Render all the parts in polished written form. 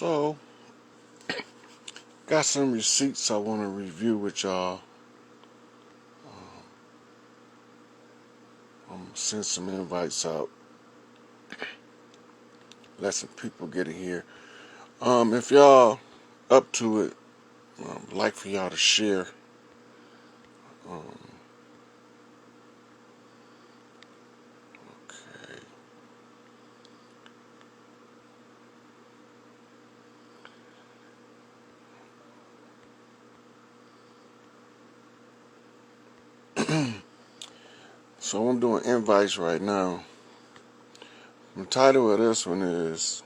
So, got some receipts I want to review with y'all. I'm going to send some invites out. Let some people get in here. If y'all up to it, I'd like for y'all to share. Okay. So I'm doing invites right now. The title of this one is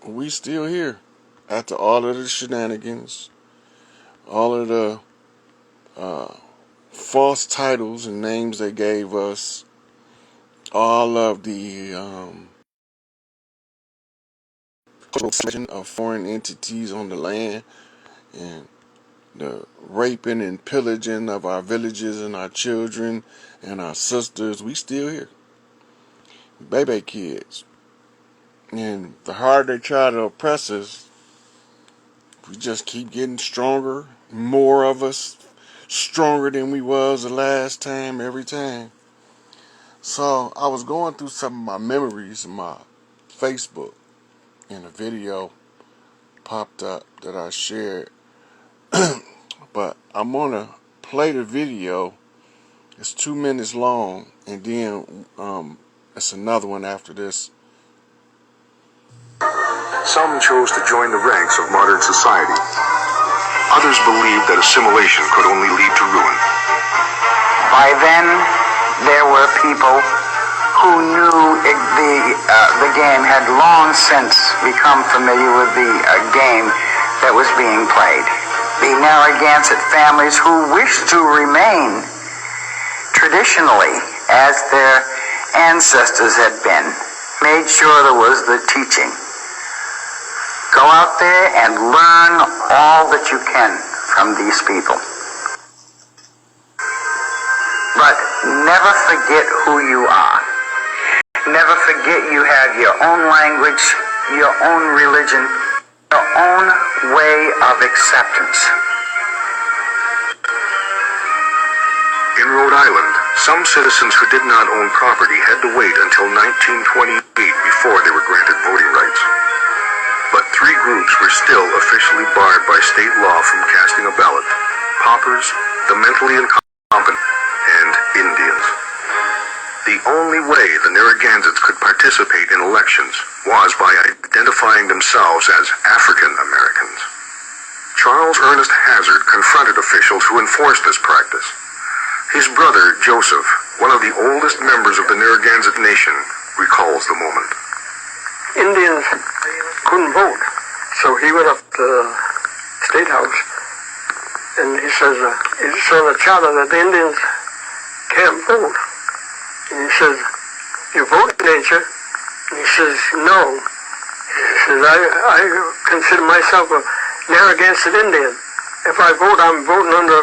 We Still Here. After all of the shenanigans, all of the false titles and names they gave us, all of the of foreign entities on the land, and the raping and pillaging of our villages and our children and our sisters, we still here. Baby kids. And the harder they try to oppress us, we just keep getting stronger, more of us, stronger than we was the last time, every time. So I was going through some of my memories in my Facebook, and a video popped up that I shared. But I'm gonna play the video. It's 2 minutes long, and then it's another one after this. Some chose to join the ranks of modern society. Others believed that assimilation could only lead to ruin. By then, there were people who knew the game had long since become familiar with the game that was being played. The Narragansett families who wished to remain traditionally as their ancestors had been made sure there was the teaching. Go out there and learn all that you can from these people. But never forget who you are. Never forget you have your own language, your own religion, your own way of acceptance. In Rhode Island, some citizens who did not own property had to wait until 1928 before they were granted voting rights. But 3 groups were still officially barred by state law from casting a ballot: paupers, the mentally incompetent, and Indians. The only way the Narragansetts could participate in elections was by identifying themselves as African Americans. Charles Ernest Hazard confronted officials who enforced this practice. His brother, Joseph, one of the oldest members of the Narragansett Nation, recalls the moment. Indians couldn't vote, so he went up to the State House, and he says, he saw the charter that the Indians can't vote. And he says, "You vote, ain't you?" And he says, "No." He says, I consider myself a Narragansett Indian. If I vote, I'm voting under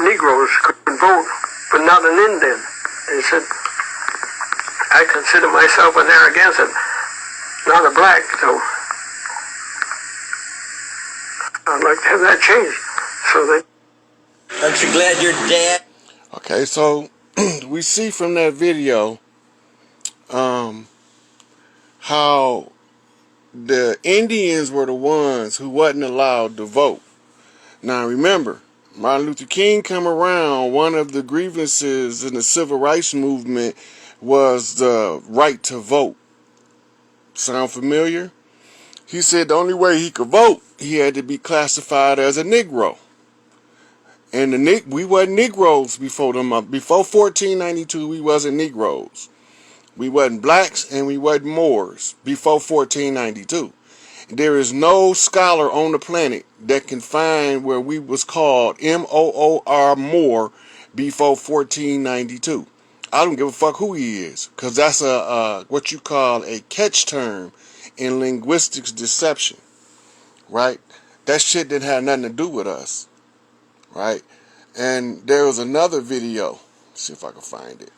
Negroes could vote, but not an Indian." And he said, "I consider myself a Narragansett, not a black, so I'd like to have that changed." So they... Aren't you glad you're dead? Okay, so we see from that video how the Indians were the ones who wasn't allowed to vote. Now remember, Martin Luther King come around, one of the grievances in the civil rights movement was the right to vote. Sound familiar? He said the only way he could vote, he had to be classified as a Negro. And we wasn't Negroes before them. Before 1492, we wasn't Negroes. We wasn't blacks and we wasn't Moors before 1492. There is no scholar on the planet that can find where we was called M-O-O-R Moor before 1492. I don't give a fuck who he is, because that's a what you call a catch term in linguistics deception, right? That shit didn't have nothing to do with us, right? And there was another video. Let's see if I can find it.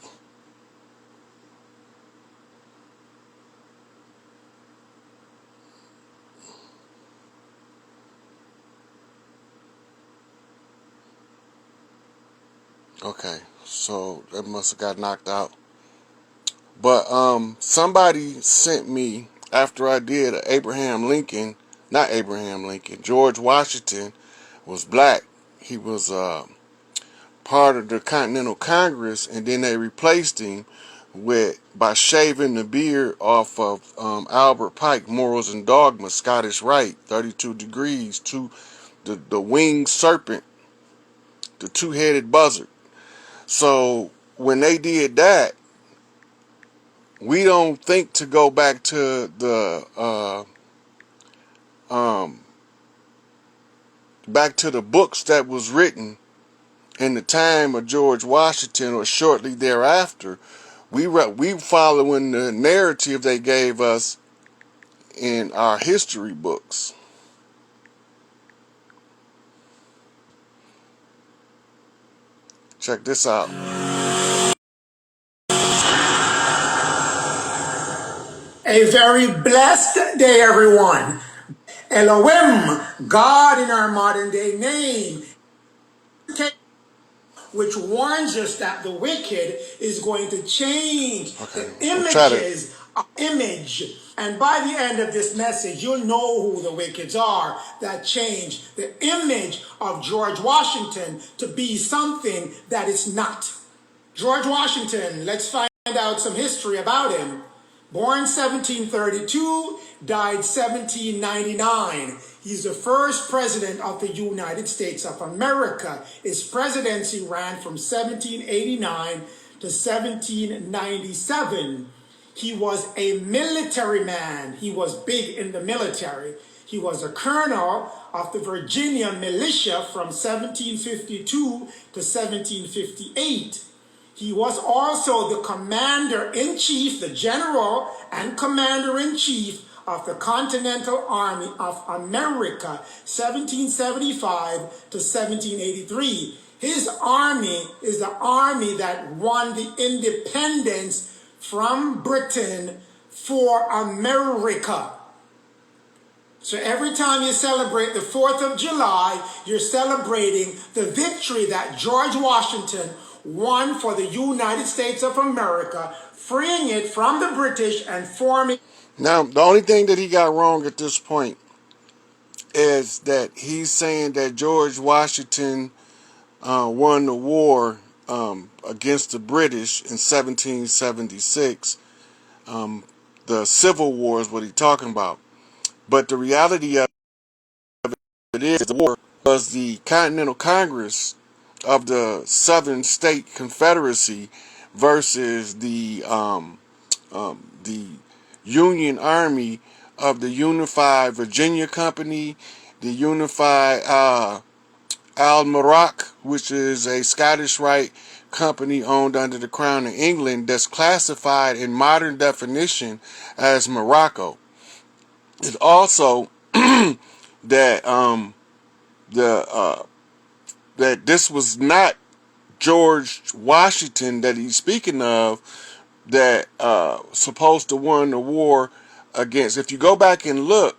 Okay, so that must have got knocked out. But somebody sent me after I did Abraham Lincoln, not Abraham Lincoln, George Washington was black. He was part of the Continental Congress, and then they replaced him with by shaving the beard off of Albert Pike, Morals and Dogma, Scottish Rite, 32 Degrees, the winged serpent, the two-headed buzzard. So when they did that, we don't think to go back to the books that was written in the time of George Washington or shortly thereafter. We following the narrative they gave us in our history books. Check this out. A very blessed day, everyone. Elohim, God in our modern day name, which warns us that the wicked is going to change the images of image. And by the end of this message, you'll know who the wickeds are that changed the image of George Washington to be something that it's not. George Washington, let's find out some history about him. Born 1732, died 1799. He's the first president of the United States of America. His presidency ran from 1789 to 1797. He was a military man. He was big in the military. He was a colonel of the Virginia militia from 1752 to 1758. He was also the commander-in-chief, the general and commander-in-chief of the Continental Army of America, 1775 to 1783. His army is the army that won the independence from Britain for America. So every time you celebrate the 4th of July, you're celebrating the victory that George Washington won for the United States of America, freeing it from the British and forming... Now, the only thing that he got wrong at this point is that he's saying that George Washington won the war against the British in 1776. The Civil War is what he's talking about. But the reality of it is the war was the Continental Congress of the Southern State Confederacy versus the Union Army of the Unified Virginia Company, the Unified Almanac, which is a Scottish Rite company owned under the Crown of England that's classified in modern definition as Morocco. It's also that that this was not George Washington that he's speaking of that supposed to win the war against. If you go back and look,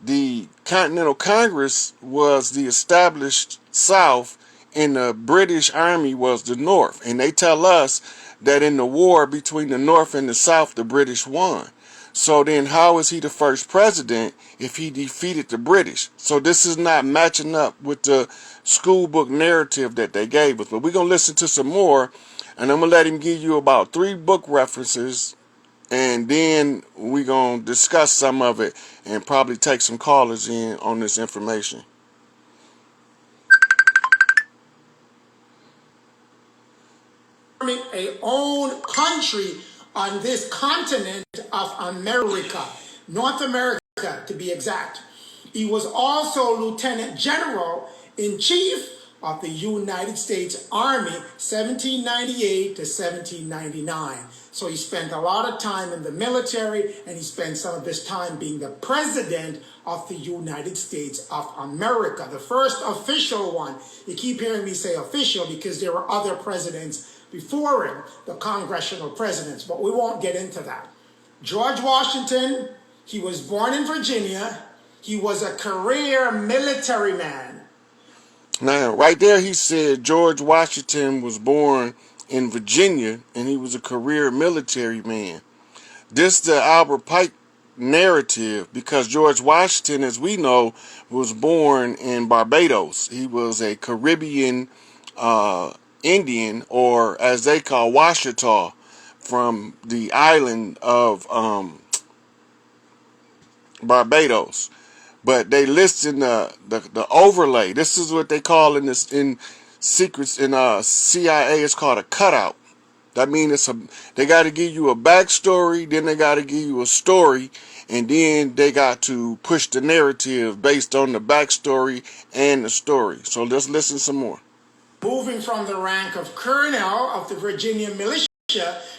the Continental Congress was the established South and the British Army was the North. And they tell us that in the war between the North and the South, the British won. So then how is he the first president if he defeated the British? So this is not matching up with the school book narrative that they gave us. But we're going to listen to some more, and I'm going to let him give you about 3 book references, and then we're going to discuss some of it and probably take some callers in on this information. A own country on this continent of America, North America to be exact. He was also Lieutenant General in Chief of the United States Army, 1798 to 1799. So he spent a lot of time in the military, and he spent some of his time being the President of the United States of America, the first official one. You keep hearing me say official because there were other presidents before him, the congressional presidents, but we won't get into that. George Washington, he was born in Virginia. He was a career military man. Now, right there, he said George Washington was born in Virginia and he was a career military man. This the Albert Pike narrative because George Washington, as we know, was born in Barbados. He was a Caribbean Indian, or as they call Washita, from the island of Barbados. But they list in the overlay. This is what they call in this in secrets in CIA. It's called a cutout. That means they got to give you a backstory, then they got to give you a story, and then they got to push the narrative based on the backstory and the story. So let's listen some more. Moving from the rank of colonel of the Virginia militia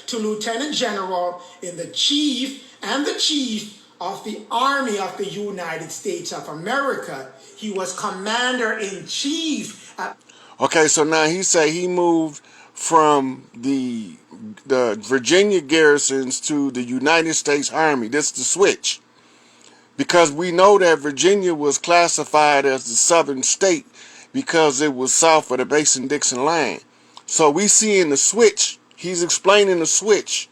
to lieutenant general in the chief of the Army of the United States of America. He was commander-in-chief. Okay, so now he say he moved from the Virginia garrisons to the United States Army. This is the switch. Because we know that Virginia was classified as the southern state because it was south of the Mason-Dixon line. So we see in the switch, he's explaining the switch.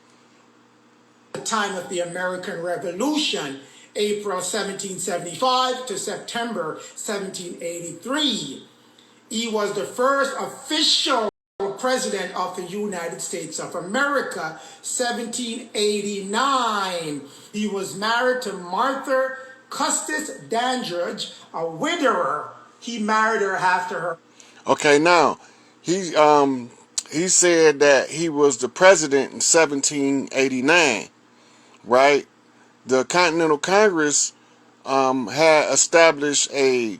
The time of the American Revolution, April 1775 to September 1783. He was the first official president of the United States of America, 1789. He was married to Martha Custis Dandridge, a widower. He married her after her. Okay, now he said that he was the president in 1789, right? The Continental Congress had established a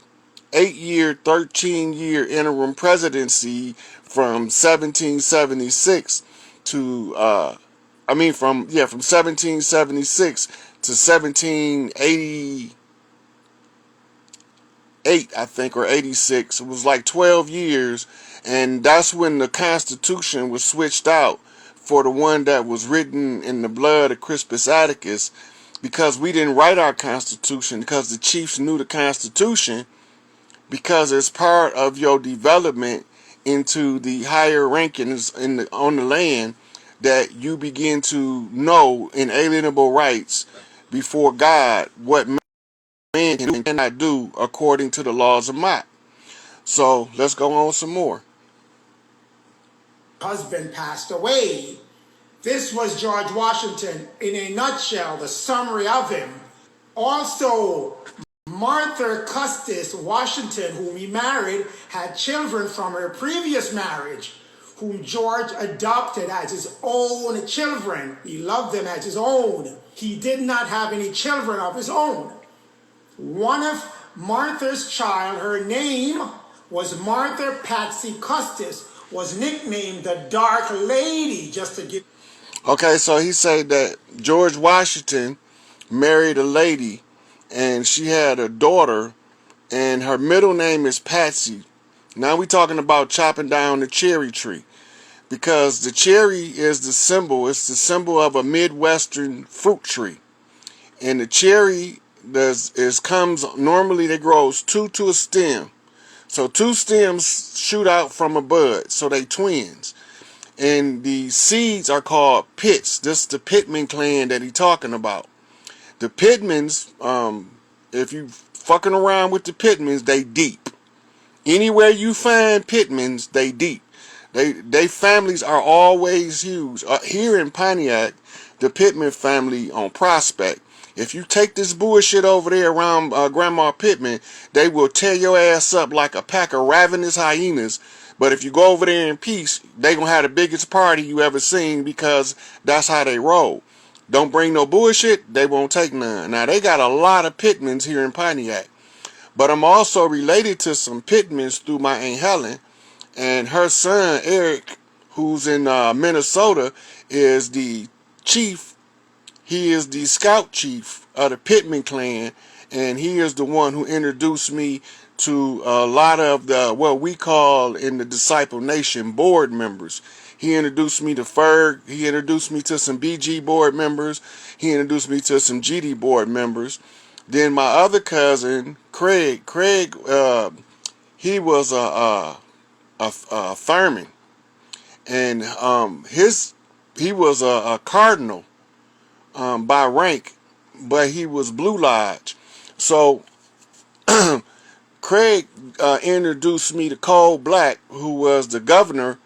8-year, 13-year interim presidency from 1776 to from 1776 to 1788, I think, or 86. It was like 12 years, and that's when the Constitution was switched out for the one that was written in the blood of Crispus Attucks, because we didn't write our Constitution because the chiefs knew the Constitution, because it's part of your development into the higher rankings on the land, that you begin to know inalienable rights before God, what man can and cannot do according to the laws of Mott. So let's go on some more. Husband passed away. This was George Washington in a nutshell, the summary of him. Also, Martha Custis Washington, whom he married, had children from her previous marriage, whom George adopted as his own children. He loved them as his own. He did not have any children of his own. One of Martha's child, her name was Martha Patsy Custis, was nicknamed the Dark Lady, just to get... Okay, so he said that George Washington married a lady, and she had a daughter, and her middle name is Patsy. Now we're talking about chopping down the cherry tree, because the cherry is the symbol. It's the symbol of a Midwestern fruit tree, and the cherry comes normally. They grows two to a stem, so two stems shoot out from a bud, so they twins. And the seeds are called pits. This is the Pittman clan that he's talking about. The Pittmans, if you fucking around with the Pittmans, they deep. Anywhere you find Pittmans, they deep. They families are always huge. Here in Pontiac, the Pittman family on Prospect. If you take this bullshit over there around Grandma Pittman, they will tear your ass up like a pack of ravenous hyenas. But if you go over there in peace, they gonna have the biggest party you ever seen, because that's how they roll. Don't bring no bullshit, they won't take none. Now, they got a lot of Pittmans here in Pontiac. But I'm also related to some Pittmans through my Aunt Helen. And her son, Eric, who's in Minnesota, is the chief. He is the scout chief of the Pittman clan. And he is the one who introduced me to a lot of the, what we call in the Disciple Nation, board members. He introduced me to Ferg. He introduced me to some BG board members. He introduced me to some GD board members. Then my other cousin, Craig, he was a fireman, and he was a cardinal by rank, but he was Blue Lodge. So Craig introduced me to Cole Black, who was the governor,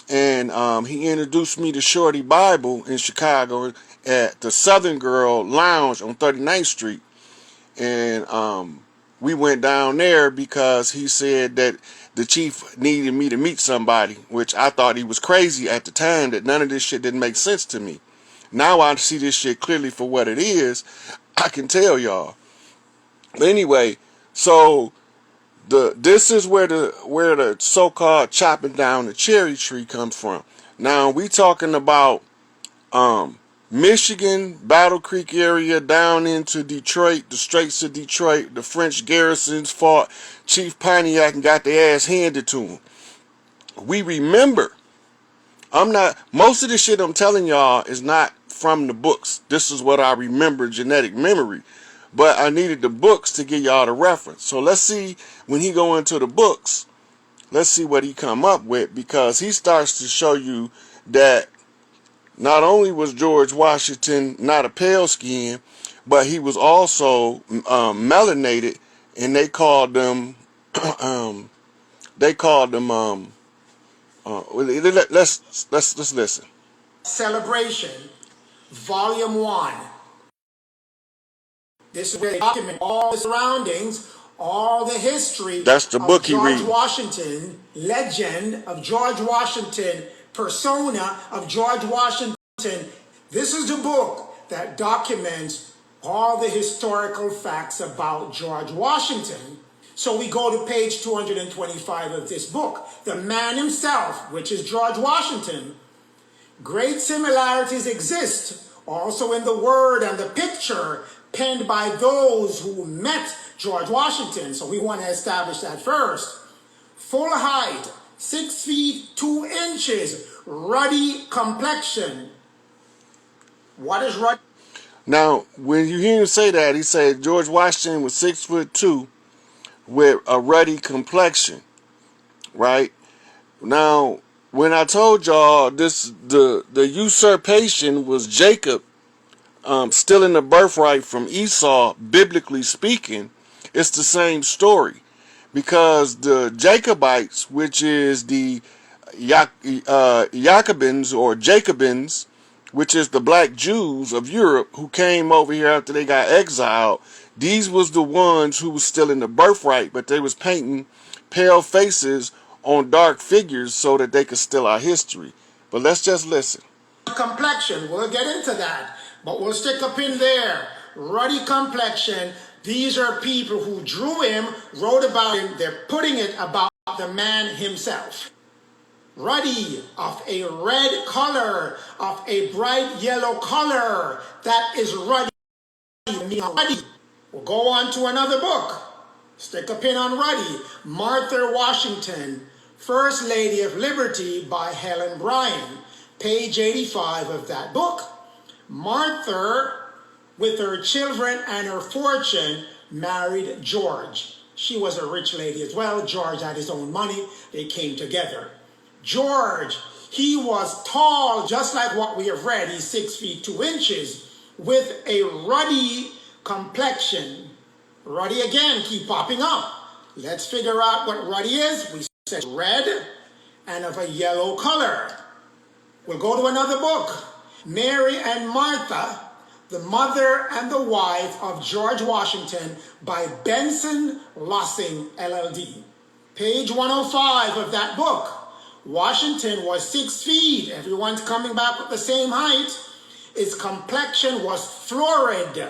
and he introduced me to Shorty Bible in Chicago at the Southern Girl Lounge on 39th Street. And we went down there because he said that the chief needed me to meet somebody, which I thought he was crazy at the time, that none of this shit didn't make sense to me. Now I see this shit clearly for what it is. I can tell y'all. But anyway, so this is where the so-called chopping down the cherry tree comes from. Now we talking about Michigan, Battle Creek area, down into Detroit, the Straits of Detroit. The French garrisons fought Chief Pontiac and got their ass handed to them. We remember. Most of the shit I'm telling y'all is not from the books. This is what I remember, genetic memory. But I needed the books to give y'all the reference. So let's see, when he go into the books, let's see what he come up with, because he starts to show you that not only was George Washington not a pale skin, but he was also melanated, and they called them let's listen. Celebration, Volume 1. This is where they document all the surroundings, all the history That's the book of he George read. Washington, legend of George Washington, persona of George Washington. This is the book that documents all the historical facts about George Washington. So we go to page 225 of this book. The man himself, which is George Washington. Great similarities exist also in the word and the picture penned by those who met George Washington. So we want to establish that first. Full height, 6 feet 2 inches, ruddy complexion. What is ruddy? Now, when you hear him say that, he said George Washington was 6'2" with a ruddy complexion, right? Now, when I told y'all the usurpation was Jacob stealing the birthright from Esau, biblically speaking, it's the same story. Because the Jacobites, which is the Jacobins or Jacobins, which is the black Jews of Europe who came over here after they got exiled, these was the ones who was stealing the birthright, but they was painting pale faces on dark figures so that they could steal our history. But let's just listen. Complexion, we'll get into that, but we'll stick a pin there. Ruddy complexion. These are people who drew him, wrote about him. They're putting it about the man himself. Ruddy, of a red color, of a bright yellow color. That is ruddy. Ruddy. We'll go on to another book. Stick a pin on Ruddy. Martha Washington, First Lady of Liberty by Helen Bryan. Page 85 of that book. Martha, with her children and her fortune, married George. She was a rich lady as well. George had his own money. They came together. George, he was tall, just like what we have read. He's 6 feet 2 inches, with a ruddy complexion. Ruddy again, keep popping up. Let's figure out what ruddy is. We said red and of a yellow color. We'll go to another book. Mary and Martha, the mother and the wife of George Washington by Benson Lossing, LLD. Page 105 of that book. Washington was 6 feet. Everyone's coming back with the same height. His complexion was florid.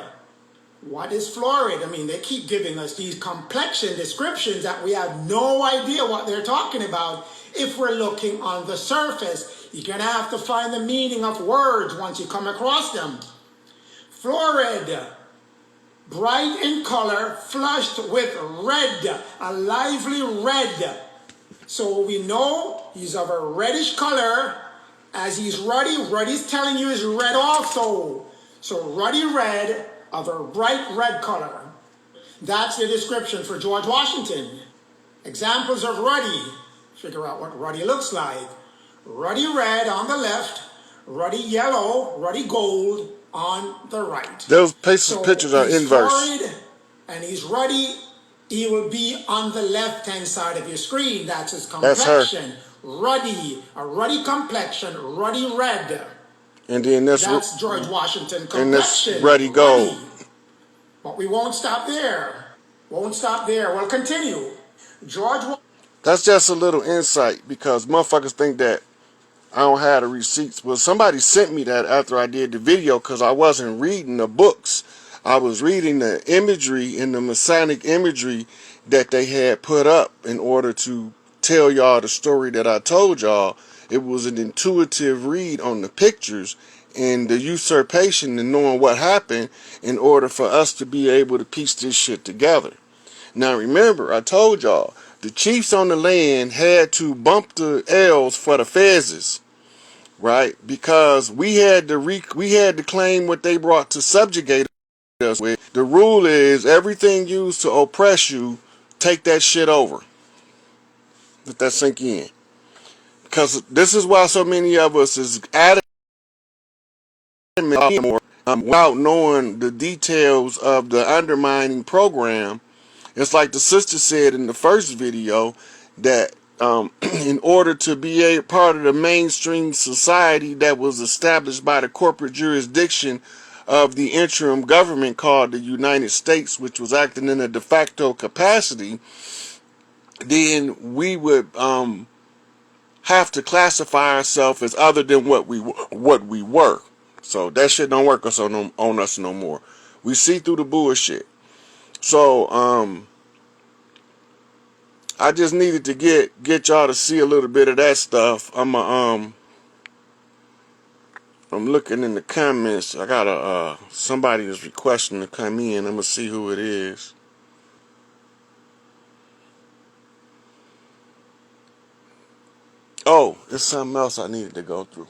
What is florid? I mean, they keep giving us these complexion descriptions that we have no idea what they're talking about if we're looking on the surface. You're going to have to find the meaning of words once you come across them. Florid, bright in color, flushed with red, a lively red. So we know he's of a reddish color. As he's ruddy, ruddy's telling you is red also. So ruddy red of a bright red color. That's the description for George Washington. Examples of ruddy. Figure out what ruddy looks like. Ruddy red on the left, ruddy yellow, ruddy gold on the right. Those So pictures are he's inverse. florid and he's ruddy. He will be on the left-hand side of your screen. That's his That's her. complexion. Ruddy, a ruddy complexion, ruddy red. And then That's George Washington this complexion. ruddy gold. But we won't stop there. Won't stop there. We'll continue. That's just a little insight because motherfuckers think that I don't have the receipts. Well, somebody sent me that after I did the video because I wasn't reading the books. I was reading the imagery and the Masonic imagery that they had put up in order to tell y'all the story that I told y'all. It was an intuitive read on the pictures and the usurpation and knowing what happened in order for us to be able to piece this shit together. Now remember, I told y'all, the chiefs on the land had to bump the L's for the fezzes, right? Because we had to claim what they brought to subjugate us with. The rule is everything used to oppress you, take that shit over. Let that sink in. Because this is why so many of us is adamant without knowing the details of the undermining program. It's like the sister said in the first video that in order to be a part of the mainstream society that was established by the corporate jurisdiction of the interim government called the United States, which was acting in a de facto capacity, then we would have to classify ourselves as other than what we were. So that shit don't work on us no more. We see through the bullshit. So I just needed to get y'all to see a little bit of that stuff. I'm looking in the comments. I got somebody is requesting to come in. I'm gonna see who it is. Oh, there's something else I needed to go through.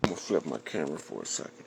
I'm gonna flip my camera for a second.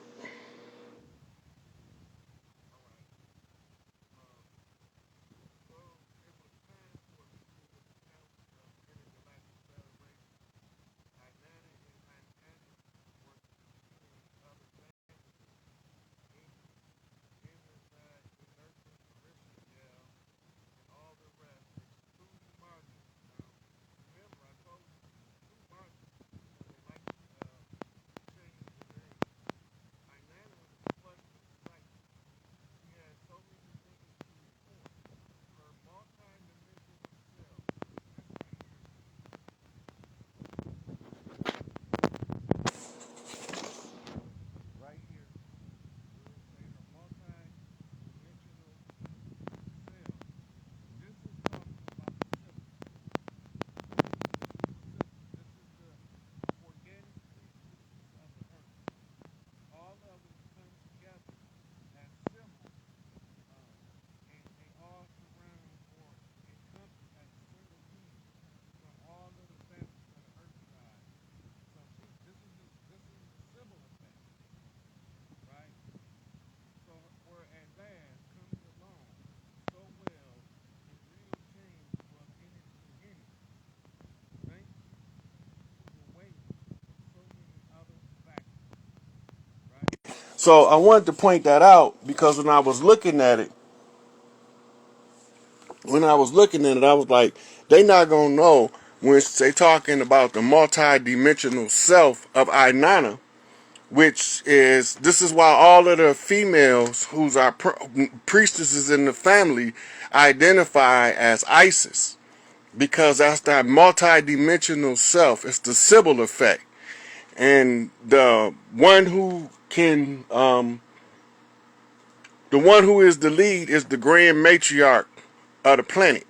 So I wanted to point that out because when I was looking at it, I was like, they not gonna know when they talking about the multi-dimensional self of Inanna, which is, this is why all of the females who's our priestesses in the family identify as Isis, because that's that multi-dimensional self. It's the Sybil effect, and the one who can the one who is the lead is the grand matriarch of the planet,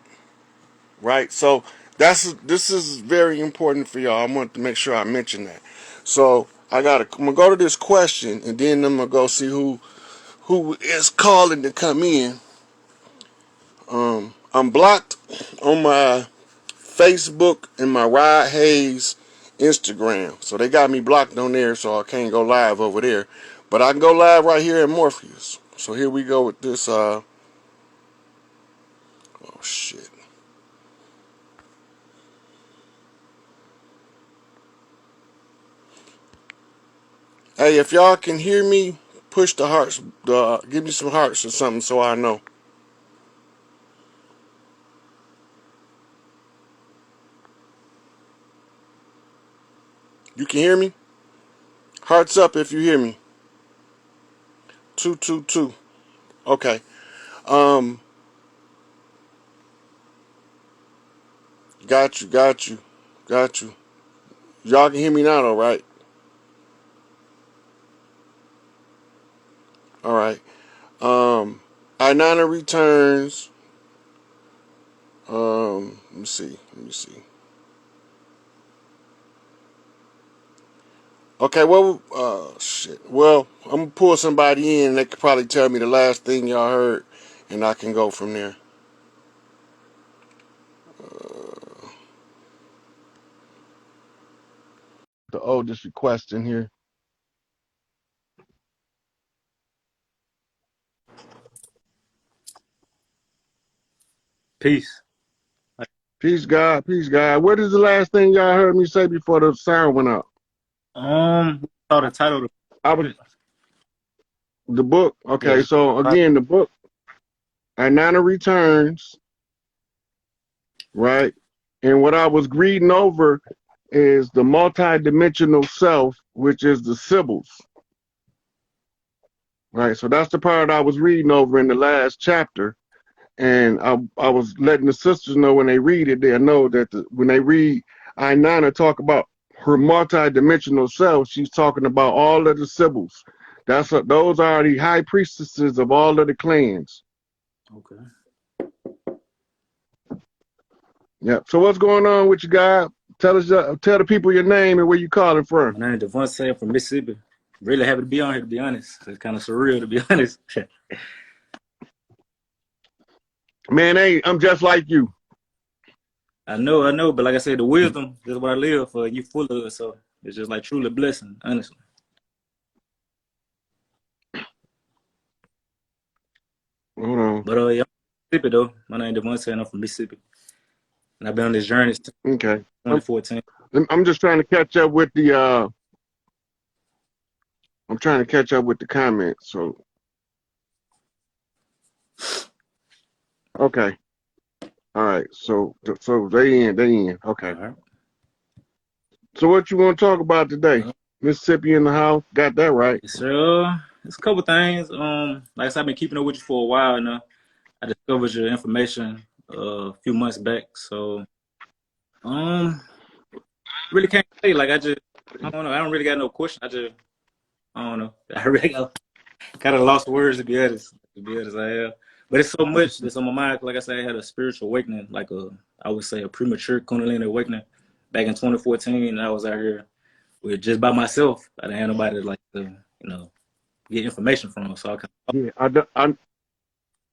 right? So this is very important for y'all. I want to make sure I mention that. So I'm gonna go to this question, and then I'm gonna go see who is calling to come in. I'm blocked on my Facebook and my Rod Hayes Instagram, so they got me blocked on there, so I can't go live over there. But I can go live right here at Morpheus. So here we go with this. Oh shit. Hey, if y'all can hear me, push the hearts. Give me some hearts or something so I know. You can hear me? Hearts up if you hear me. 222. Okay. Um. Got you. Got you. Got you. Y'all can hear me now, though, right? All right. I-9 returns. Let me see. Let me see. Okay, well, shit. Well, I'm gonna pull somebody in. They could probably tell me the last thing y'all heard, and I can go from there. The oldest request in here. Peace. Peace, God. Peace, God. What is the last thing y'all heard me say before the sound went out? Saw the title. I was the book. Okay, Yes. so again, the book. I-9 returns. Right, and what I was reading over is the multi-dimensional self, which is the Sibyls. Right, so that's the part I was reading over in the last chapter. And I was letting the sisters know when they read it, they'll know that when they read I-9 talk about her multi-dimensional self, she's talking about all of the Sibyls. Those are the high priestesses of all of the clans. Okay. Yep. So what's going on with you, guy? Tell the people your name and where you calling from. My name is Devontae from Mississippi. Really happy to be on here, to be honest. It's kind of surreal, to be honest. Man, I'm just like you. I know, but like I said, the wisdom is what I live for. You full of it, so it's just like truly a blessing, honestly. Hold on. But yeah, I'm from Mississippi though. My name is Devontae, and I'm from Mississippi, and I've been on this journey since Okay. 2014. I'm just trying to catch up with the. I'm trying to catch up with the comments. So. Okay. All right. So they in. Okay. All right. So what you want to talk about today? Mississippi in the house. Got that right. Yes, sir. It's a couple things. Like I said, I've been keeping up with you for a while now. I discovered your information a few months back. So, really can't say. Like I don't know. I don't really got no question. I don't know. I really kind of lost words to be honest. I have. But it's so much that's on my mind. Like I said, I had a spiritual awakening, I would say a premature Kundalini awakening back in 2014. And I was out here with just by myself. I didn't have nobody to get information from. So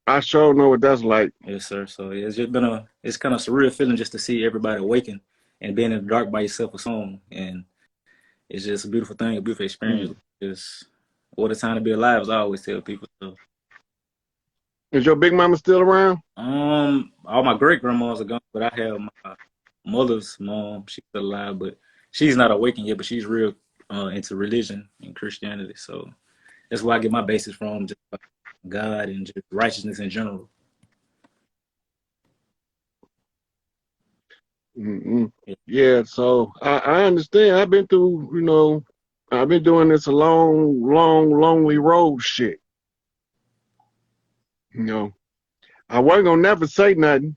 I sure know what that's like. Yes, sir. So it's just been it's kind of surreal feeling just to see everybody awaken and being in the dark by yourself or something. And it's just a beautiful thing, a beautiful experience. Just what a time to be alive, as I always tell people. So, is your big mama still around? all my great grandmas are gone, but I have my mother's mom. She's still alive, but she's not awakened yet. But she's real into religion and Christianity. So that's where I get my basis from, just God and just righteousness in general. Mm-hmm. Yeah, so I understand. I've been through, I've been doing this a long, lonely road shit. I wasn't gonna never say nothing,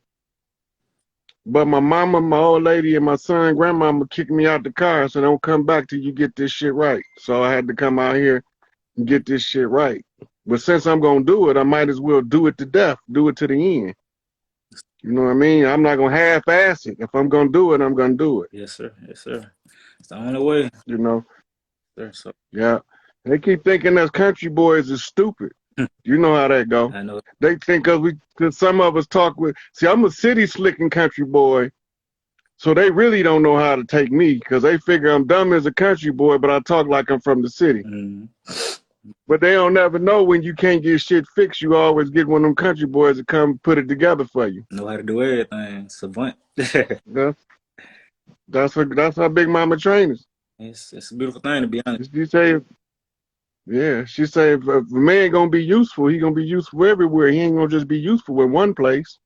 but my mama, my old lady, and my son, grandmama kicked me out the car, so don't come back till you get this shit right. So I had to come out here and get this shit right. But since I'm gonna do it, I might as well do it to death, do it to the end. You know what I mean? I'm not gonna half-ass it. If I'm gonna do it, I'm gonna do it. Yes, sir. Yes, sir. It's the only way. You know? Sir. So Yeah. They keep thinking us country boys is stupid. You know how that go. I know. They think cause some of us talk with. See, I'm a city slicking country boy, so they really don't know how to take me because they figure I'm dumb as a country boy, but I talk like I'm from the city. Mm-hmm. But they don't never know when you can't get shit fixed. You always get one of them country boys to come put it together for you. Know how to do everything. Savant. Yeah. That's how Big Mama trainers. It's a beautiful thing, to be honest. She say, yeah, she say if a man gonna be useful, he gonna be useful everywhere. He ain't gonna just be useful in one place.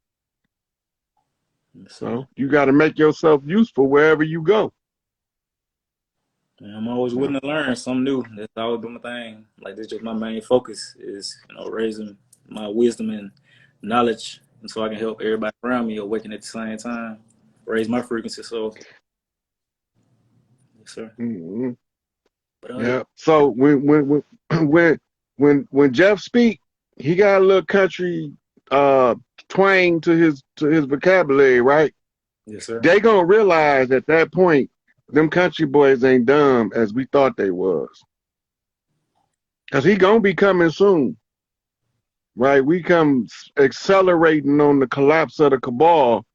So you got to make yourself useful wherever you go. And I'm always willing to learn something new. That's always been my thing. Like, this is just my main focus is, raising my wisdom and knowledge, and so I can help everybody around me awaken at the same time, raise my frequency. So, yes, sir. Mm-hmm. But, yeah. So when Jeff speak, he got a little country twang to his vocabulary, right? Yes, sir. They gonna realize at that point, them country boys ain't dumb as we thought they was. Cause he gonna be coming soon, right? We come accelerating on the collapse of the cabal,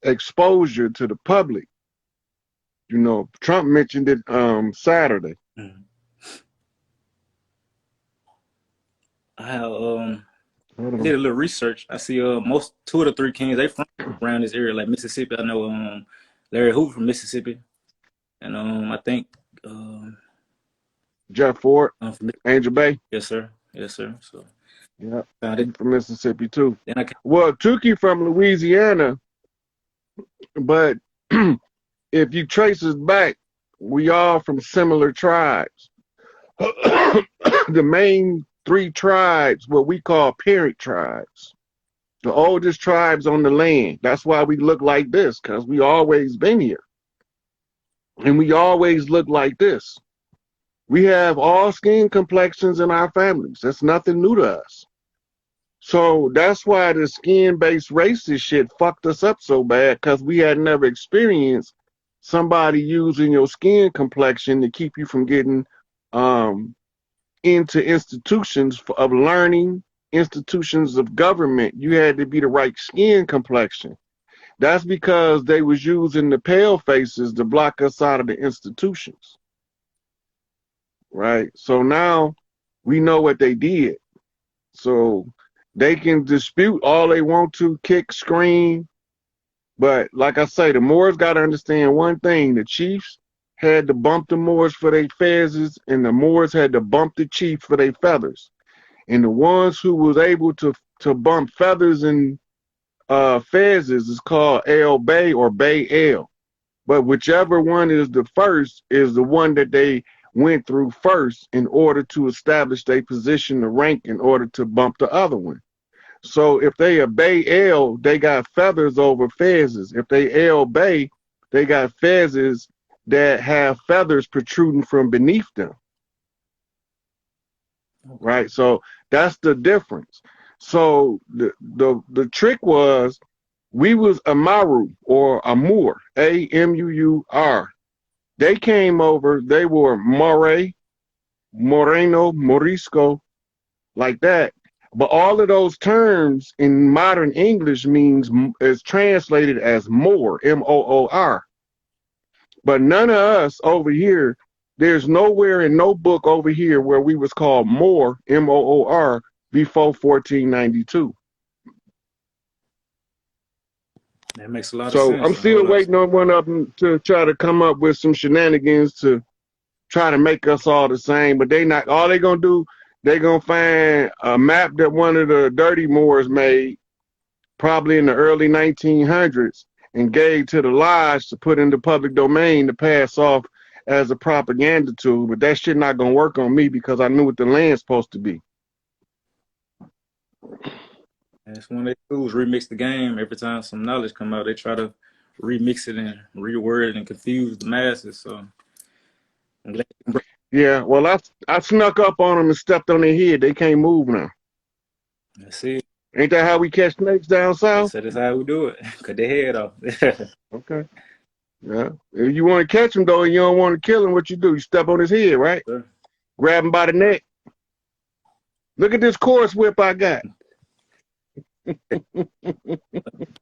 exposure to the public. You know, Trump mentioned it Saturday. Mm-hmm. I did a little research. I see most 2 of the 3 kings, they from around this area, like Mississippi. I know Larry Hoover from Mississippi, and I think Jeff Ford, Angel Bay. Yes, sir. Yes, sir. So yeah, found it from Mississippi too. Then well, Tukey from Louisiana, but if you trace us back, we all from similar tribes. The main 3 tribes, what we call parent tribes, the oldest tribes on the land. That's why we look like this, because we always been here. And we always look like this. We have all skin complexions in our families. That's nothing new to us. So that's why the skin-based racist shit fucked us up so bad, because we had never experienced somebody using your skin complexion to keep you from getting into institutions of learning, institutions of government. You had to be the right skin complexion. That's because they was using the pale faces to block us out of the institutions. Right? So now we know what they did. So they can dispute all they want to, kick, scream. But like I say, the Moors got to understand one thing. The chiefs had to bump the Moors for their fezzes, and the Moors had to bump the chiefs for their feathers. And the ones who was able to bump feathers and fezzes is called El Bay or Bay El. But whichever one is the first is the one that they went through first in order to establish their position, the rank, in order to bump the other one. So if they are Bay El, they got feathers over fezzes. If they El Bay, they got fezzes that have feathers protruding from beneath them. Right? So that's the difference. So the trick was, we was Amaru or Amur, A-M-U-U-R. They came over, they were Moray, Moreno, Morisco, like that. But all of those terms in modern English is translated as Moor, M-O-O-R. But none of us over here, there's nowhere in no book over here where we was called Moor, M-O-O-R, before 1492. That makes a lot of so sense. I'm still waiting on one of them to try to come up with some shenanigans to try to make us all the same. But they not. All they gonna do, they gonna find a map that one of the Dirty Moors made, probably in the early 1900s, and gave to the lodge to put in the public domain to pass off as a propaganda tool. But that shit not gonna work on me because I knew what the land's supposed to be. That's one of their tools, remix the game. Every time some knowledge come out, they try to remix it and reword it and confuse the masses. So I'm glad Yeah, well, I snuck up on them and stepped on their head. They can't move now. Let's see. Ain't that how we catch snakes down They south? said that's how we do it. Cut their head off. Okay. Yeah. If you want to catch him though, and you don't want to kill him, what you do? You step on his head, right? Sure. Grab him by the neck. Look at this course whip I got.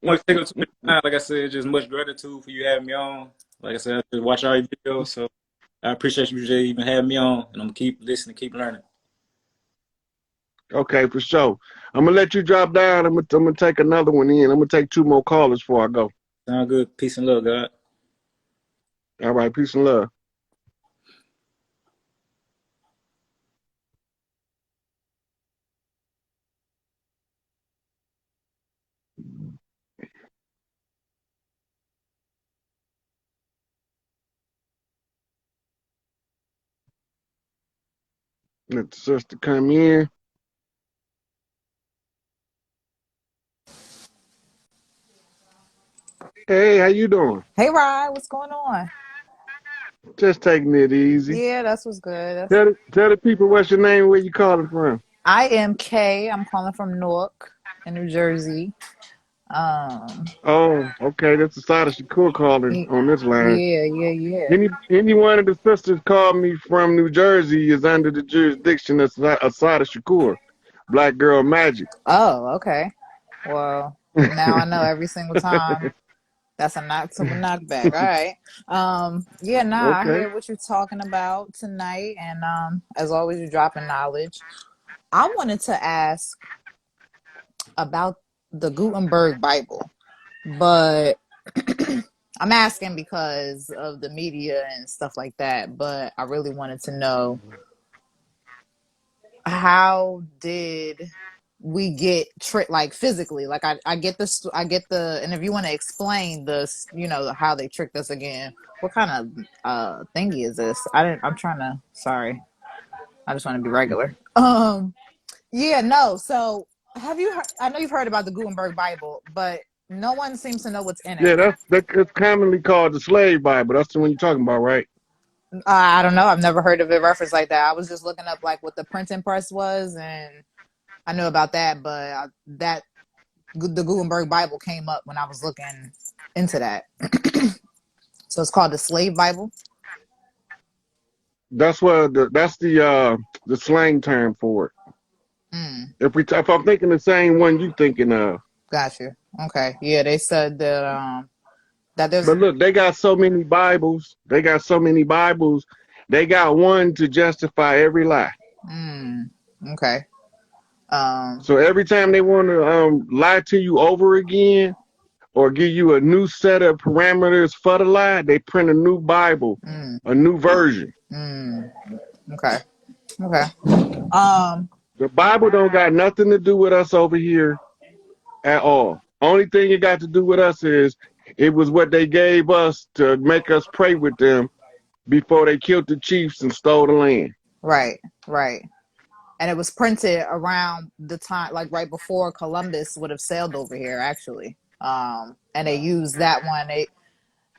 Want to take up too much time. Like I said, just much gratitude for you having me on. Like I said, I just watch all your videos, so I appreciate you just even having me on, and I'm gonna keep listening, keep learning. Okay, for sure. I'm gonna let you drop down. I'm gonna take another one in. I'm gonna take 2 more callers before I go. Sound good. Peace and love, God. All right, peace and love. Let the sister come in. Hey, how you doing? Hey, Rod, what's going on? Just taking it easy. Yeah, that's what's good. Tell the people what's your name, where you calling from. I am Kay. I'm calling from Newark in New Jersey. Um, Oh, okay. That's the side of Shakur calling y- on this line. yeah. Any one of the sisters called me from New Jersey is under the jurisdiction of Asada Shakur, Black Girl Magic. Oh, okay. Well, now I know every single time. That's a knock to a knockback. All right. Yeah, nah, I Okay. hear what you're talking about tonight, and as always, you're dropping knowledge. I wanted to ask about the Gutenberg Bible, but I'm asking because of the media and stuff like that, but I really wanted to know, how did we get tricked, like physically? Like I get this, I get the, and if you want to explain this, how they tricked us again, what kind of thingy is this? I'm trying to, sorry, I just want to be regular. Yeah, no. So have you heard, I know you've heard about the Gutenberg Bible, but no one seems to know what's in it. Yeah, that's commonly called the Slave Bible. That's the one you're talking about, right? I don't know. I've never heard of it referenced like that. I was just looking up like what the printing press was, and I know about that, but the Gutenberg Bible came up when I was looking into that. So it's called the Slave Bible. That's the slang term for it. Mm, If I'm thinking the same one you thinking of. got you. Okay. Yeah, they said that there's. But look, they got so many Bibles. They got so many Bibles. They got one to justify every lie. Okay. So every time they want to lie to you over again or give you a new set of parameters for the lie, they print a new Bible, mm, a new version. okay. Okay. Um. The Bible don't got nothing to do with us over here at all. Only thing it got to do with us is it was what they gave us to make us pray with them before they killed the chiefs and stole the land. Right. Right. And it was printed around the time, like right before Columbus would have sailed over here, actually. And they used that one.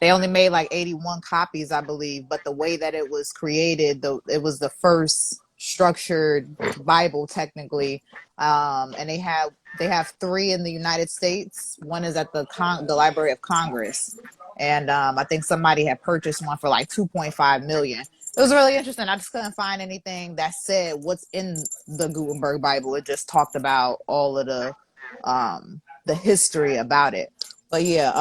They only made like 81 copies, I believe, but the way that it was created, it was the first structured Bible technically. And they have three in the United States. One is at the Library of Congress, and I think somebody had purchased one for like 2.5 million. It was really interesting. I just couldn't find anything that said what's in the Gutenberg Bible. It just talked about all of the history about it. But yeah,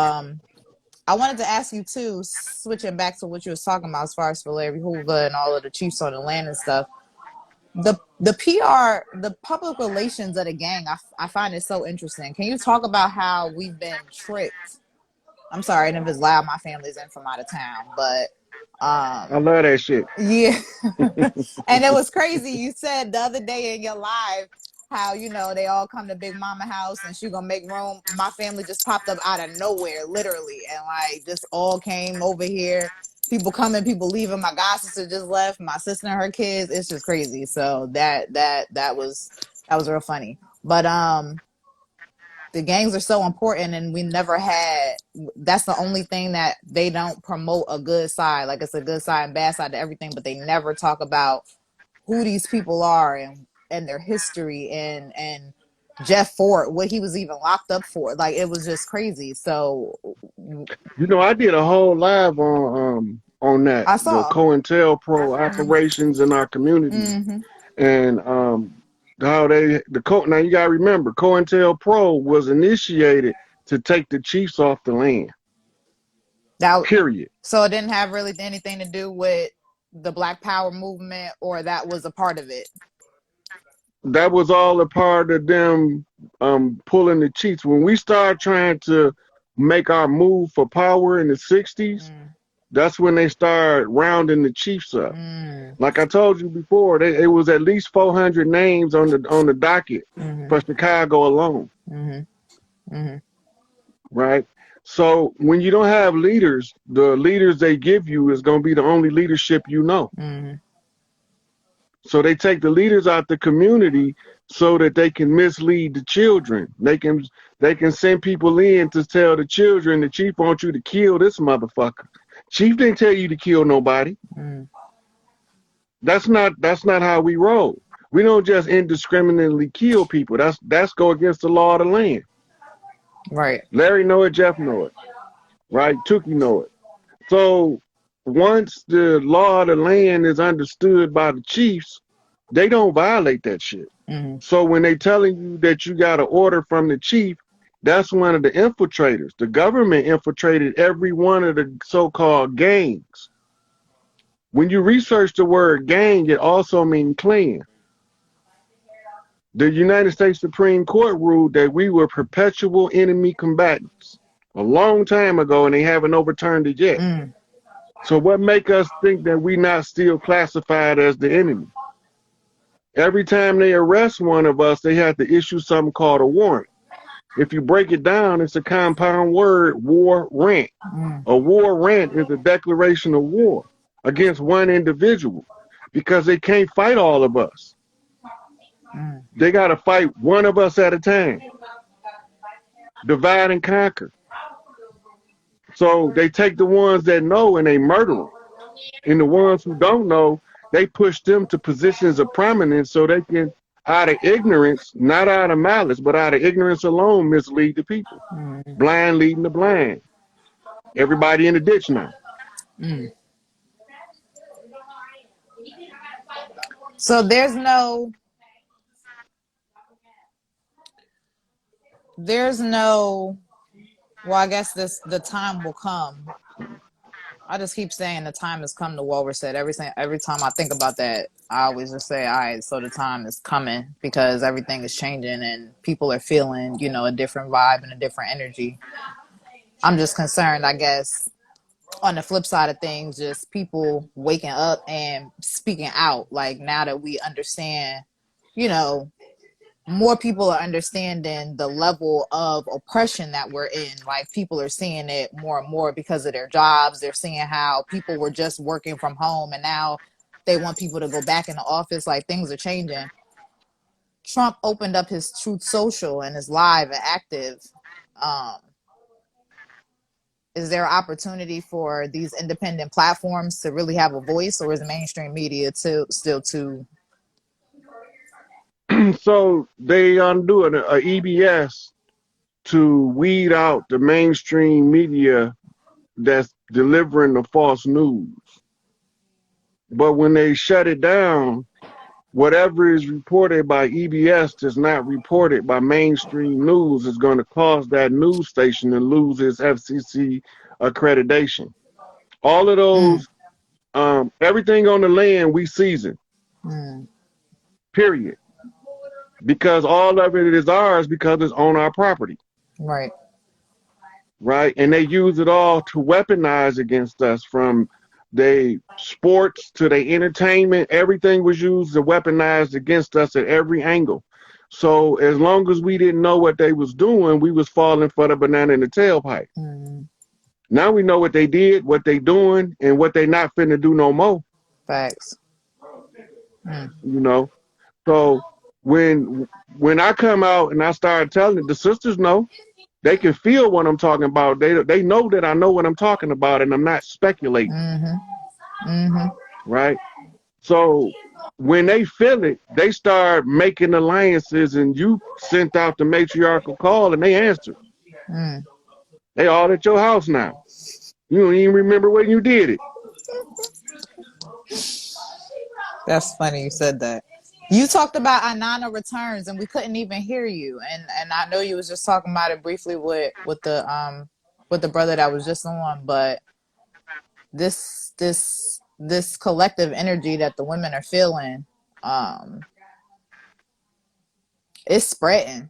I wanted to ask you too, switching back to what you was talking about as far as for Larry Hoover and all of the chiefs on the land and stuff. The PR, the public relations of the gang, I find it so interesting. Can you talk about how we've been tricked? I'm sorry, and if it's loud, my family's in from out of town, but I love that shit. yeah. And it was crazy. You said the other day in your live how, they all come to Big Mama house and she gonna make room. My family just popped up out of nowhere, literally, and like just all came over here. People coming, people leaving. My god sister just left. My sister and her kids. It's just crazy. So that was real funny. But the gangs are so important, and we never had. That's the only thing that they don't promote a good side. Like it's a good side and bad side to everything, but they never talk about who these people are and their history and Jeff Fort, what he was even locked up for. Like it was just crazy. So You know, I did a whole live on that, I the saw. COINTELPRO operations in our community, Mm-hmm. and how now you gotta remember, COINTELPRO was initiated to take the chiefs off the land. That Period. so it didn't have really anything to do with the Black Power movement, or that was a part of it. That was all a part of them pulling the chiefs. When we started trying to make our move for power in the 60s, that's when they started rounding the chiefs up. Like I told you before, it was at least 400 names on the docket for Chicago alone. Right? So when you don't have leaders, the leaders they give you is going to be the only leadership you know. So they take the leaders out the community so that they can mislead the children. They can send people in to tell the children the chief wants you to kill this motherfucker. Chief didn't tell you to kill nobody. That's not how we roll. We don't just indiscriminately kill people. That's go against the law of the land. Right. Larry know it, Jeff know it. Right? Tookie know it. So once the law of the land is understood by the chiefs, they don't violate that shit. So when they telling you that you got an order from the chief, that's one of the infiltrators. The government infiltrated every one of the so-called gangs. When you research the word gang, it also means clan. The United States Supreme Court ruled that we were perpetual enemy combatants a long time ago, and they haven't overturned it yet. So what make us think that we not still classified as the enemy? Every time they arrest one of us, they have to issue something called a warrant. If you break it down, it's a compound word, war rant. A war rant is a declaration of war against one individual because they can't fight all of us. They got to fight one of us at a time. Divide and conquer. So they take the ones that know and they murder them. And the ones who don't know, they push them to positions of prominence so they can, out of ignorance, not out of malice, but out of ignorance alone, mislead the people. Blind leading the blind. Everybody in the ditch now. So there's no, well, I guess the time will come. I just keep saying the time has come to Walverset. Every time I think about that, I always just say, all right, so the time is coming because everything is changing and people are feeling, a different vibe and a different energy. I'm just concerned, I guess, on the flip side of things, just people waking up and speaking out. Like now that we understand, more people are understanding the level of oppression that we're in. Like people are seeing it more and more because of their jobs. They're seeing how people were just working from home and now they want people to go back in the office. Like things are changing. Trump opened up his Truth Social and is live and active. Is there an opportunity for these independent platforms to really have a voice, or is the mainstream media still too? So they doing a EBS to weed out the mainstream media that's delivering the false news. But when they shut it down, whatever is reported by EBS that's not reported by mainstream news is going to cause that news station to lose its FCC accreditation. All of those, everything on the land we season. Period. Because all of it is ours because it's on our property. Right. Right. And they use it all to weaponize against us, from their sports to their entertainment. Everything was used to weaponize against us at every angle. So as long as we didn't know what they was doing, we was falling for the banana in the tailpipe. Now we know what they did, what they doing, and what they not finna do no more. Facts. So when I come out and I start telling it, the sisters know. They can feel what I'm talking about. They know that I know what I'm talking about, and I'm not speculating. Right? So when they feel it, they start making alliances, and you sent out the matriarchal call, and they answered. They all at your house now. You don't even remember when you did it. That's funny you said that. You talked about Anana returns, and we couldn't even hear you. And I know you was just talking about it briefly with the brother that was just on, but this collective energy that the women are feeling, it's spreading,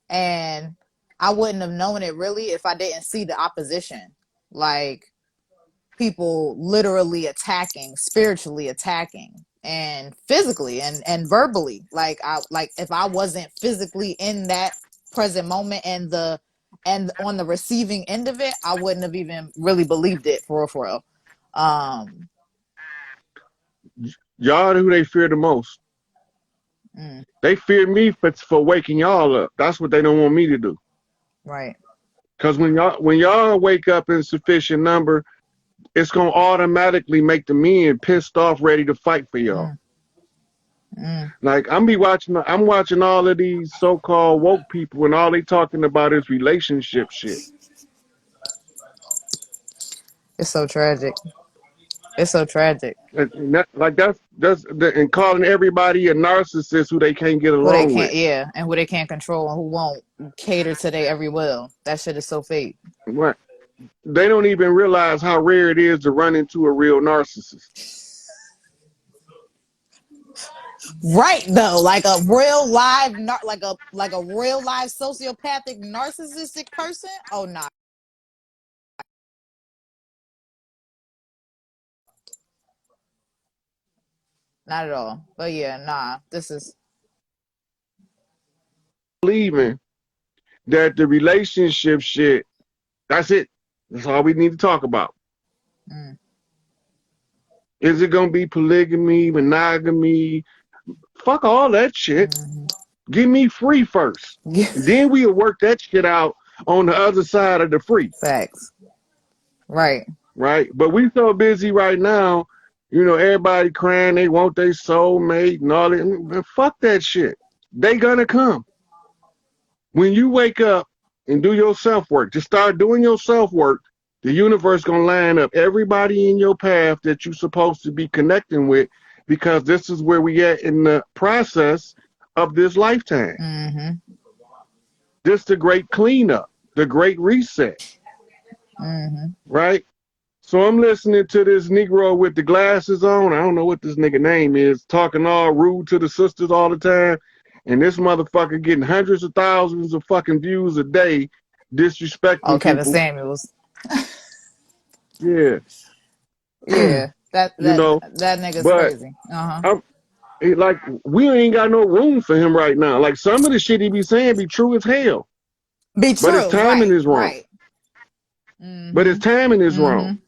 and I wouldn't have known it really if I didn't see the opposition, like people literally attacking, spiritually attacking, and physically and verbally. Like if I wasn't physically in that present moment and on the receiving end of it, I wouldn't have even really believed it for real. Y'all who they fear the most. They fear me for waking y'all up. That's what they don't want me to do. Right. Because when y'all wake up in sufficient number, it's gonna automatically make the men pissed off, ready to fight for y'all. Like I'm watching all of these so-called woke people, and all they talking about is relationship shit. It's so tragic. It's so tragic. And calling everybody a narcissist who they can't get along with. Yeah, and who they can't control and who won't cater to their every will. That shit is so fake. Right. They don't even realize how rare it is to run into a real narcissist. Right though, like a real live, like a real live sociopathic narcissistic person. Oh nah. Not at all. But yeah, nah. This is believing that the relationship shit. That's it. That's all we need to talk about. Is it gonna be polygamy, monogamy? Fuck all that shit. Give me free first. Then we'll work that shit out on the other side of the free. Facts. Right. Right. But we so busy right now, everybody crying they want their soulmate and all that. Fuck that shit. They gonna come. When you wake up and do your self-work, just start doing your self-work, the universe gonna line up everybody in your path that you're supposed to be connecting with, because this is where we at in the process of this lifetime. This the great cleanup, the great reset. Right? So I'm listening to this Negro with the glasses on. I don't know what this nigga name is, talking all rude to the sisters all the time. And this motherfucker getting hundreds of thousands of fucking views a day, disrespecting Kevin people. Samuels. Yeah. Yeah. That nigga's crazy. Like, we ain't got no room for him right now. Like, some of the shit he be saying be true as hell. Be true, but his timing is wrong. Right. But his timing is wrong.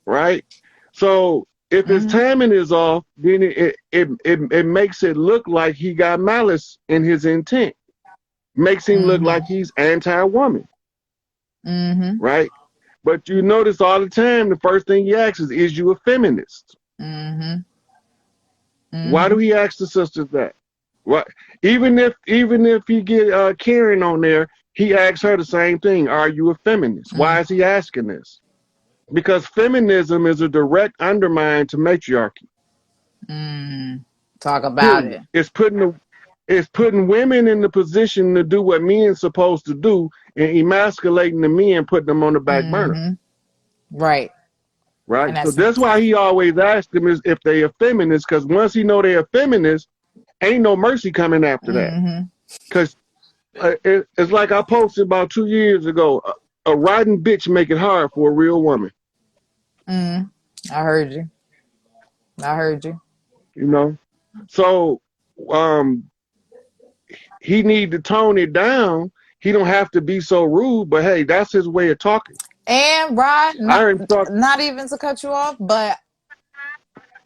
Right? So if his timing is off, then it makes it look like he got malice in his intent. Makes him look like he's anti-woman. Right? But you notice all the time, the first thing he asks is you a feminist? Why do he ask the sisters that? What? Even if he get Karen on there, he asks her the same thing. Are you a feminist? Why is he asking this? Because feminism is a direct undermine to matriarchy. Talk about it. It's putting women in the position to do what men supposed to do, and emasculating the men, putting them on the back burner. Right. Right. So that's why he always asks them is if they are feminists, because once he know they're feminists, ain't no mercy coming after that. Because it's like I posted about 2 years ago, a rotten bitch make it hard for a real woman. I heard you. So he need to tone it down. He don't have to be so rude, but hey, that's his way of talking. And Rod, not even to cut you off, but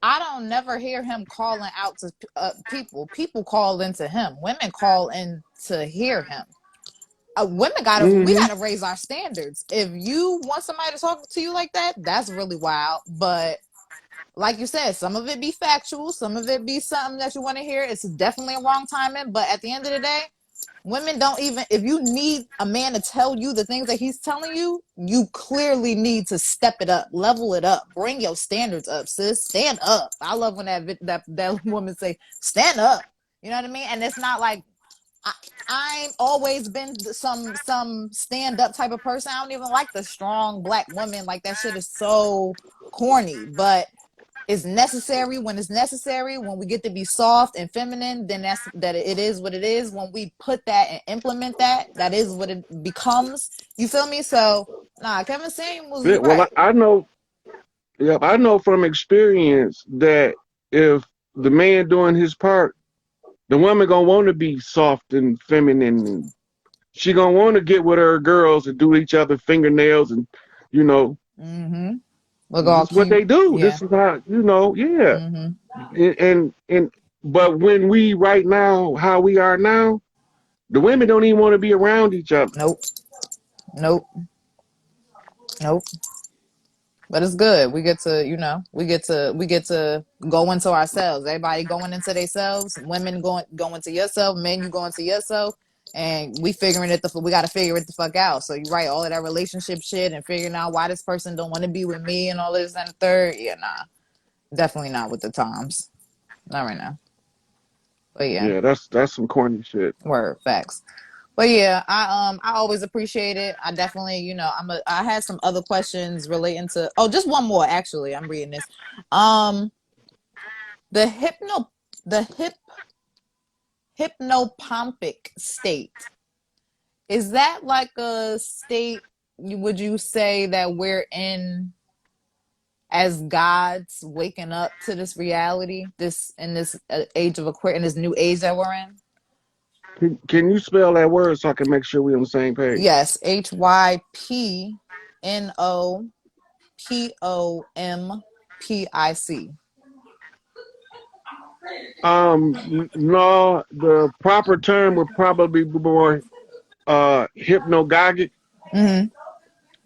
I don't never hear him calling out to people. People call into him. Women call in to hear him. Women we Mm-hmm. gotta raise our standards. If you want somebody to talk to you like that, that's really wild. But like you said, some of it be factual, some of it be something that you want to hear. It's definitely a wrong timing. But at the end of the day, women don't even, if you need a man to tell you the things that he's telling you, you clearly need to step it up, level it up, bring your standards up, sis. Stand up. I love when that woman say, stand up. You know what I mean? And it's not like, I've always been some stand up type of person. I don't even like the strong black woman. Like that shit is so corny, but it's necessary when it's necessary. When we get to be soft and feminine, then it is what it is. When we put that and implement that, that is what it becomes. You feel me? So Kevin Samuels was Yeah, well, right. I know. Yeah, I know from experience that if the man doing his part, the woman gonna want to be soft and feminine, and she gonna want to get with her girls and do each other fingernails, and you know, Mm-hmm. Look this all is what cute. they do. Yeah. This is how yeah. Mm-hmm. And but when we right now how we are now, the women don't even want to be around each other. Nope. Nope. Nope. But it's good. We get to, we get to go into ourselves. Everybody going into themselves. Women going to yourself. Men, you going to yourself. And we figuring it. We got to figure it the fuck out. So you're right. All of that relationship shit and figuring out why this person don't want to be with me and all this and the third. Yeah, nah, definitely not with the times. Not right now. But yeah, Yeah, that's some corny shit. word facts. But yeah, I always appreciate it. I definitely, I had some other questions relating to just one more actually. I'm reading this. The hypnopompic state. Is that like a state would you say that we're in as gods waking up to this reality, this age of Aquarius, in this new age that we're in? Can you spell that word so I can make sure we're on the same page? Yes, HYPNOPOMPIC. No, the proper term would probably be more hypnagogic. Mm-hmm.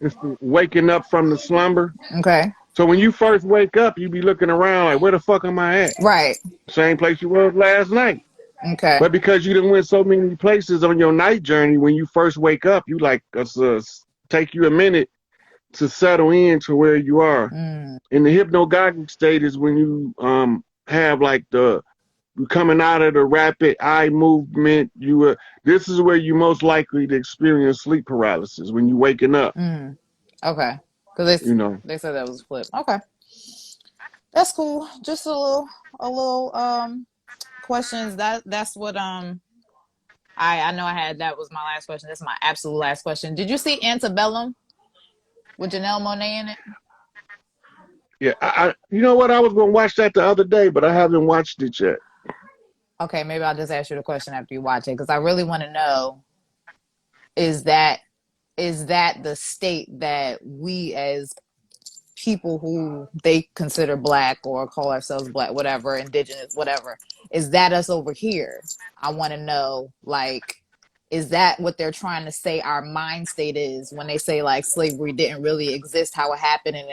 It's the waking up from the slumber. Okay. So when you first wake up, you be looking around like, where the fuck am I at? Right. Same place you was last night. Okay. But because you didn't went so many places on your night journey, when you first wake up, you like take you a minute to settle in to where you are. Mm. In the hypnagogic state is when you have like coming out of the rapid eye movement. This is where you most likely to experience sleep paralysis when you waking up. Mm. Okay. Because they said that was a flip. Okay. That's cool. Just a little questions. That's what I know I had. That was my last question. That's my absolute last question. Did you see Antebellum with Janelle Monáe in it? Yeah, I you know what? I was gonna watch that the other day, but I haven't watched it yet. Okay, maybe I'll just ask you the question after you watch it because I really want to know: is that the state that we as people who they consider black or call ourselves black, whatever, indigenous, whatever, is that us over here? I want to know, like, is that what they're trying to say our mind state is when they say like slavery didn't really exist, how it happened, and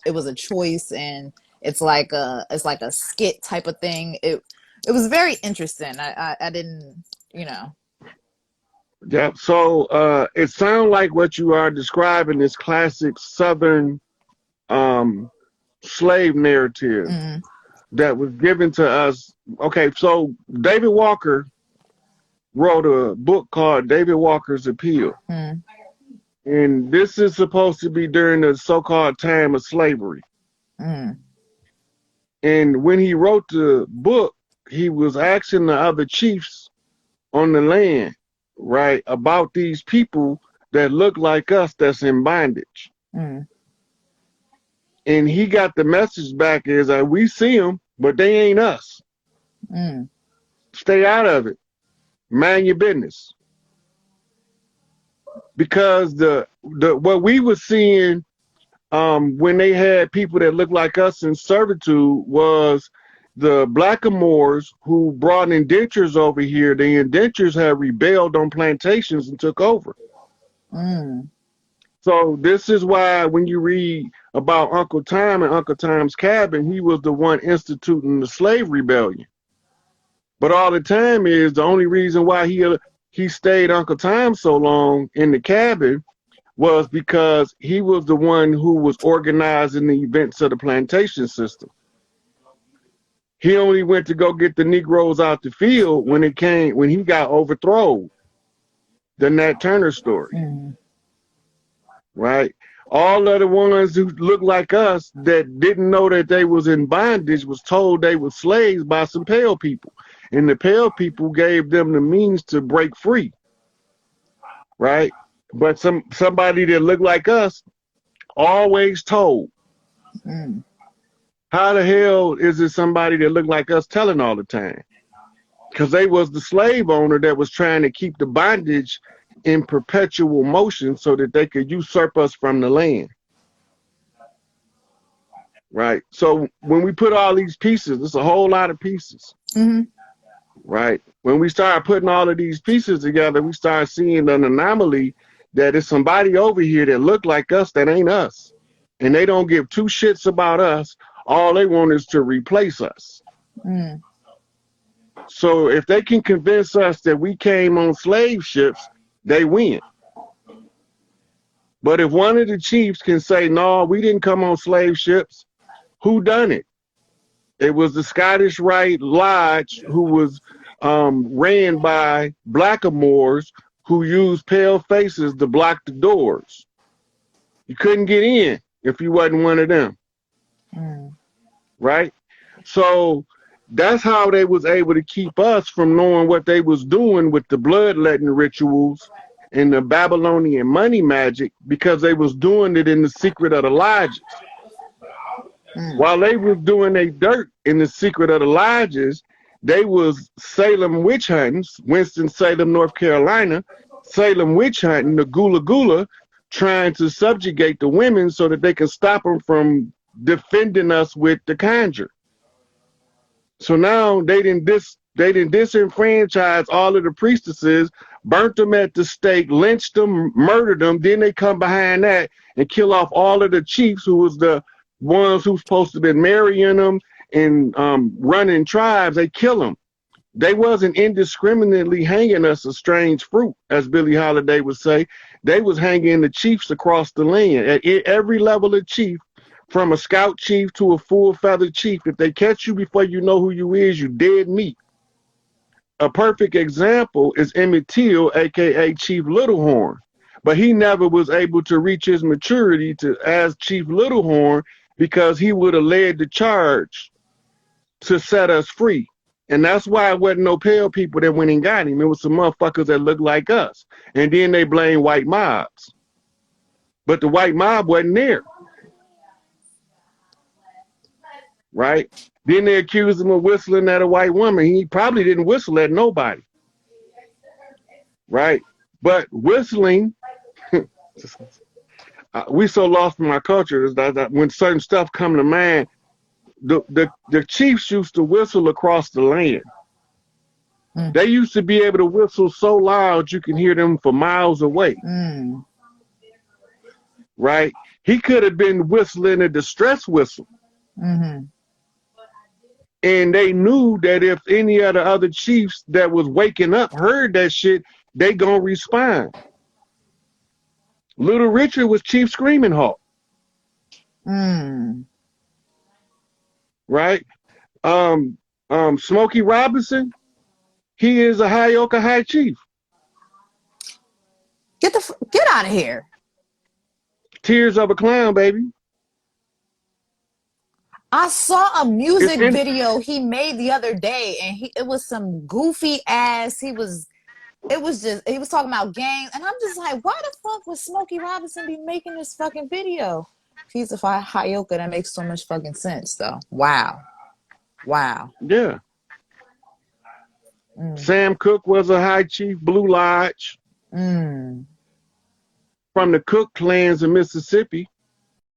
it was a choice, and it's like a skit type of thing. It was very interesting. I didn't, Yeah. So it sounds like what you are describing is classic Southern slave narrative that was given to us. Okay, so David Walker wrote a book called David Walker's Appeal. And this is supposed to be during the so-called time of slavery. And when he wrote the book, he was asking the other chiefs on the land, right, about these people that look like us that's in bondage. And he got the message back is that we see them, but they ain't us. Stay out of it. Mind your business. Because the what we were seeing when they had people that looked like us in servitude was the blackamoors who brought indentures over here. The indentures had rebelled on plantations and took over. So this is why when you read about Uncle Tom and Uncle Tom's Cabin, he was the one instituting the slave rebellion. But all the time is the only reason why he stayed Uncle Tom so long in the cabin was because he was the one who was organizing the events of the plantation system. He only went to go get the Negroes out the field when he got overthrown. The Nat Turner story. Right? All of the ones who looked like us that didn't know that they was in bondage was told they were slaves by some pale people. And the pale people gave them the means to break free. Right? But somebody that looked like us always told. How the hell is it somebody that looked like us telling all the time? Because they was the slave owner that was trying to keep the bondage in perpetual motion so that they could usurp us from the land. Right? So when we put all these pieces, it's a whole lot of pieces. Right? When we start putting all of these pieces together, we start seeing an anomaly that it's somebody over here that look like us that ain't us. And they don't give two shits about us. All they want is to replace us. So if they can convince us that we came on slave ships, they win. But if one of the chiefs can say, no, we didn't come on slave ships, who done it? It was the Scottish Rite Lodge, who was ran by blackamoors who used pale faces to block the doors. You couldn't get in if you wasn't one of them. Right? So that's how they was able to keep us from knowing what they was doing with the bloodletting rituals and the Babylonian money magic, because they was doing it in the secret of the lodges. While they was doing their dirt in the secret of the lodges, they was Salem witch hunting, Winston-Salem, North Carolina, Salem witch hunting, the Gula Gula, trying to subjugate the women so that they can stop them from defending us with the conjure. So now they didn't disenfranchise all of the priestesses, burnt them at the stake, lynched them, murdered them. Then they come behind that and kill off all of the chiefs who was the ones who supposed to have been marrying them and running tribes. They kill them. They wasn't indiscriminately hanging us a strange fruit, as Billie Holiday would say. They was hanging the chiefs across the land at every level of chief, from a scout chief to a full feather chief. If they catch you before you know who you is, you dead meat. A perfect example is Emmett Till, aka Chief Littlehorn, but he never was able to reach his maturity as Chief Littlehorn because he would have led the charge to set us free. And that's why it wasn't no pale people that went and got him. It was some motherfuckers that looked like us. And then they blame white mobs. But the white mob wasn't there. Right? Then they accused him of whistling at a white woman. He probably didn't whistle at nobody. Right? But whistling, we so lost in our culture that when certain stuff come to mind, the chiefs used to whistle across the land. They used to be able to whistle so loud you can hear them for miles away. Right? He could have been whistling a distress whistle. And they knew that if any of the other chiefs that was waking up heard that shit, they gonna respond. Little Richard was Chief Screaming Hawk. Right? Smokey Robinson, he is a Hyoka High Chief. Get out of here. Tears of a Clown, baby. I saw a music video he made the other day, and it was some goofy ass. He was talking about gangs, and I'm just like, why the fuck would Smokey Robinson be making this fucking video? He's a Hyoka. That makes so much fucking sense, though. Wow. Yeah. Sam Cooke was a High Chief, Blue Lodge. From the Cook clans in Mississippi.